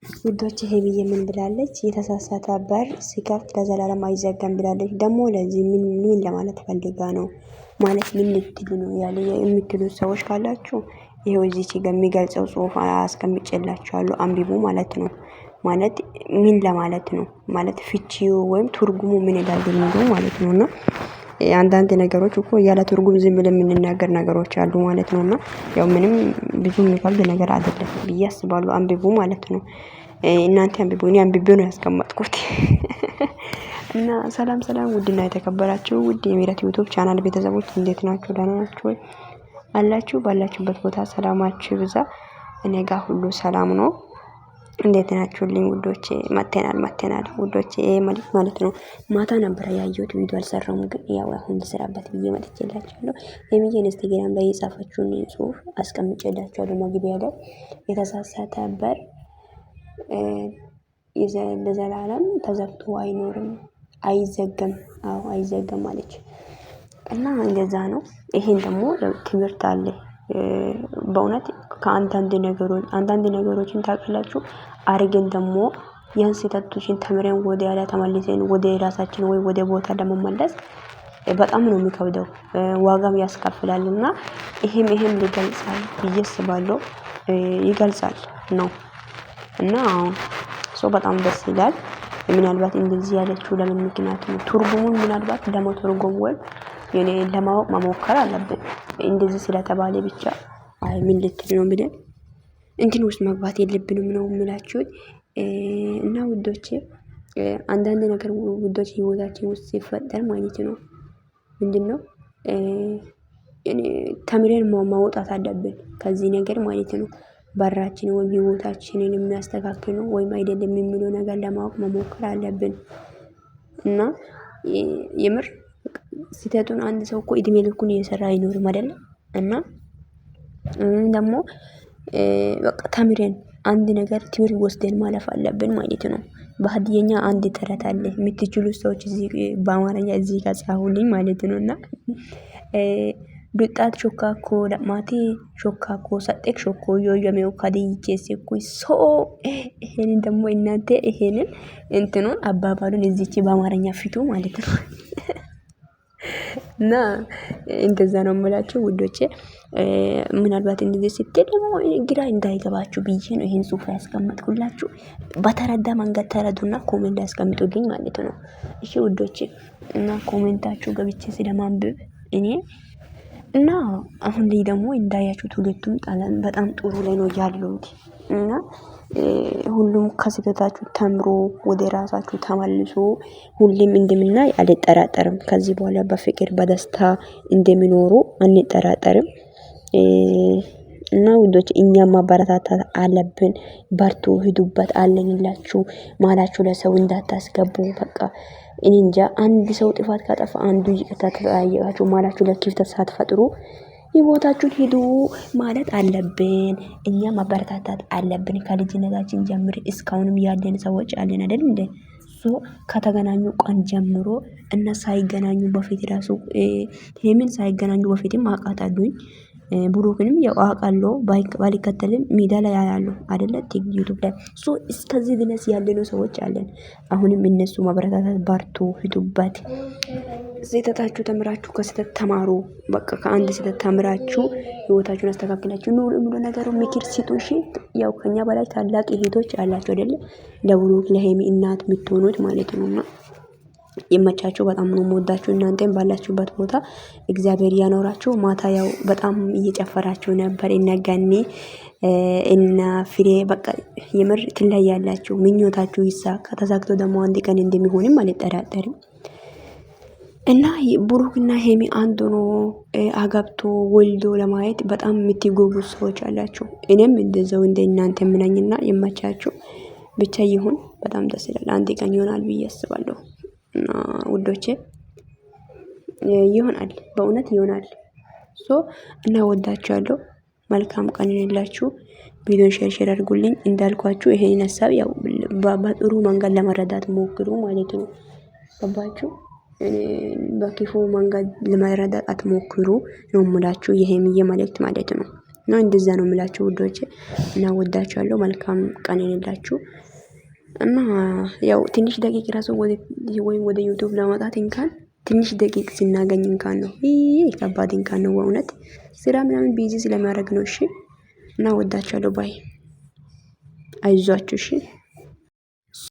ውዶች ሄሚዬ ምን ብላለች? የተሳሳተ በር ሲከፍት ለዘላለም አይዘጋም ብላለች። ደግሞ ለዚህ ምን ለማለት ፈልጋ ነው? ማለት ምን ልትሉ ነው ያለ የምትሉ ሰዎች ካላችሁ ይሄው እዚህ ጋር የሚገልጸው ጽሁፍ አስቀምጬላችኋለሁ አንብቡ ማለት ነው። ማለት ምን ለማለት ነው ማለት ፍቺው ወይም ትርጉሙ ምን እንዳለ ማለት ነውና አንዳንድ ነገሮች እኮ ያለ ትርጉም ዝም ብለን የምንናገር ነገሮች አሉ ማለት ነውና ያው ምንም ብዙ የሚከብድ ነገር አይደለም ብዬ አስባለሁ። አንብቡ ማለት ነው። እናንተ አንብቡ እኔ አንብቤው ነው ያስቀመጥኩት። እና ሰላም ሰላም ውድና የተከበራችሁ ውድ የሜላት ዩቲዩብ ቻናል ቤተሰቦች እንዴት ናችሁ? ደህና ናችሁ ወይ? አላችሁ ባላችሁበት ቦታ ሰላማችሁ ይብዛ። እኔ ጋር ሁሉ ሰላም ነው። እንዴት ናችሁልኝ ውዶቼ? መተናል ውዶቼ ማለት ነው። ማታ ነበር ያየሁት ቪዲዮ አልሰራሁም፣ ግን ያው አሁን ልሰራበት ብዬ መጥቼላችኋለሁ። የሚገን ኢንስታግራም ላይ የጻፈችውን ጽሁፍ አስቀምጬላችኋለሁ መግቢያ ላይ የተሳሳተ በር ለዘላለም ተዘግቶ አይኖርም አይዘጋም። አዎ አይዘጋም አለች እና እንደዛ ነው። ይሄን ደግሞ ትምህርት አለ። በእውነት አንዳንድ ነገሮችን ታውቃላችሁ አርገን ደግሞ ያን ስህተቶችን ተምረን ወደ ኋላ ተመልሰን ወደ ራሳችን ወይ ወደ ቦታ ለመመለስ በጣም ነው የሚከብደው፣ ዋጋም ያስከፍላልና ይሄም ሊገልጻል ብዬ አስባለሁ። ይገልጻል ነው እና በጣም ደስ ይላል። ምናልባት እንደዚህ ያለችው ለምን ምክንያት ነው? ትርጉሙን ምናልባት ለመተርጎም ወይ የኔ ለማወቅ መሞከር አለብን። እንደዚህ ስለተባለ ብቻ አይ ምን ልትል ነው ብለን እንትን ውስጥ መግባት የለብንም ነው የምላችሁት። እና ውዶቼ አንዳንድ ነገር ውዶች ህይወታችን ውስጥ ሲፈጠር ማለት ነው ምንድነው ተምረን ማውጣት አለብን ከዚህ ነገር ማለት ነው። በራችን ወይ ህይወታችንን የሚያስተካክል ነው ወይም አይደለም የሚለው ነገር ለማወቅ መሞከር አለብን። እና የምር ስህተቱን አንድ ሰው እኮ እድሜ ልኩን እየሰራ አይኖርም አይደለ? እና ደግሞ በቃ ተምረን አንድ ነገር ቲዮሪ ወስደን ማለፍ አለብን ማለት ነው። በሀዲየኛ አንድ ተረት አለ የምትችሉ ሰዎች እዚህ በአማርኛ እዚህ ጋር ጻፉልኝ ማለት ነውና ዱጣት ሾካኮ ለማቴ ሾካኮ ሰጤክ ሾኮ yoyameu ከዲቼሴኩ ሶ ይሄንን ደግሞ እናንተ ይሄንን እንትኑን አባባሉን እዚች በአማርኛ ፊቱ ማለት ነው። እና እንደዛ ነው የምላችሁ ውዶቼ። ምናልባት እንደዚህ ስትል ደግሞ ግራ እንዳይገባችሁ ብዬ ነው ይሄን ጽሁፍ ያስቀመጥኩላችሁ። በተረዳ መንገድ ተረዱና ኮሜንት ያስቀምጡልኝ ማለት ነው። እሺ ውዶቼ እና ኮሜንታችሁ ገብቼ ስለማንብብ እኔ እና አሁን ላይ ደግሞ እንዳያችሁት ሁለቱም ጣላን በጣም ጥሩ ላይ ነው ያሉት። እና ሁሉም ከስህተታችሁ ተምሮ ወደ ራሳችሁ ተመልሶ ሁሌም እንደምናይ አልጠራጠርም። ከዚህ በኋላ በፍቅር በደስታ እንደሚኖሩ አንጠራጠርም። እና ውዶች እኛም ማበረታታት አለብን። በርቱ፣ ሂዱበት አለንላችሁ። ማላችሁ ለሰው እንዳታስገቡ። በቃ እኔ እንጃ አንድ ሰው ጥፋት ካጠፋ አንዱ ይቅርታ ተጠያየቃችሁ ማላችሁ ለክፍተት ሳትፈጥሩ ህይወታችሁን ሂዱ ማለት አለብን። እኛ ማበረታታት አለብን ከልጅነታችን ጀምሮ እስካሁንም ያለን ሰዎች አለን አይደል እንዴ? ከተገናኙ ቀን ጀምሮ እና ሳይገናኙ በፊት ራሱ ሄምን ሳይገናኙ በፊትም አውቃታለሁኝ። ብሩክንም ያው አውቃለሁ ባልከተልም ሚዲያ ላይ ያያሉ አይደለ? ዩቲዩብ ላይ እስከዚህ ድረስ ያለነው ሰዎች አለን። አሁንም እነሱ ማበረታታት በርቱ፣ ሂዱበት። ስህተታችሁ ተምራችሁ ከስህተት ተማሩ። በቃ ከአንድ ስህተት ተምራችሁ ህይወታችሁን አስተካክላችሁ ኑሩ የሚሉ ነገሩ ምክር ስጡ። እሺ ያው ከኛ በላይ ታላቅ እህቶች አላችሁ አይደለ? ለብሩክ ለሄሚ እናት የምትሆኑት ማለት ነውና ይመቻችሁ። በጣም ነው የምወዳችሁ። እናንተም ባላችሁበት ቦታ እግዚአብሔር ያኖራችሁ። ማታ ያው በጣም እየጨፈራችሁ ነበር እነጋኒ እና ፍሬ በቃ የምር ትለያላችሁ። ምኞታችሁ ይሳካ። ተሳክቶ ደግሞ አንድ ቀን እንደሚሆንም አልጠራጠርም። እና ብሩክና ሄሚ አንድ ሆኖ አገብቶ ወልዶ ለማየት በጣም የምትጎጉ ሰዎች አላችሁ። እኔም እንደዛው እንደ እናንተ ምናኝና ይመቻችሁ። ብቻ ይሁን። በጣም ደስ ይላል። አንድ ቀን ይሆናል ብዬ አስባለሁ። እና ውዶቼ ይሆናል፣ በእውነት ይሆናል። እና ወዳችኋለሁ። መልካም ቀን ይሁንላችሁ። ቪዲዮን ሼር አድርጉልኝ። እንዳልኳችሁ ይሄን ሐሳብ ያው በጥሩ መንገድ ለመረዳት ሞክሩ ማለት ነው። ገባችሁ? በክፉ መንገድ ለመረዳት አትሞክሩ ነው የምላችሁ። ይሄም የመልእክት ማለት ነው። ነው እንደዛ ነው የምላችሁ ውዶቼ። እና ወዳችኋለሁ። መልካም ቀን ይሁንላችሁ። እና ያው ትንሽ ደቂቅ ራሱ ወይም ወደ ዩቲዩብ ለማውጣት እንኳን ትንሽ ደቂቅ ስናገኝ እንኳን ነው ይሄ ከባድ እንኳን ነው በእውነት ስራ ምናምን ቢዚ ስለሚያደርግ ነው። እሺ እና ወዳችኋለሁ። ባይ አይዟችሁ። እሺ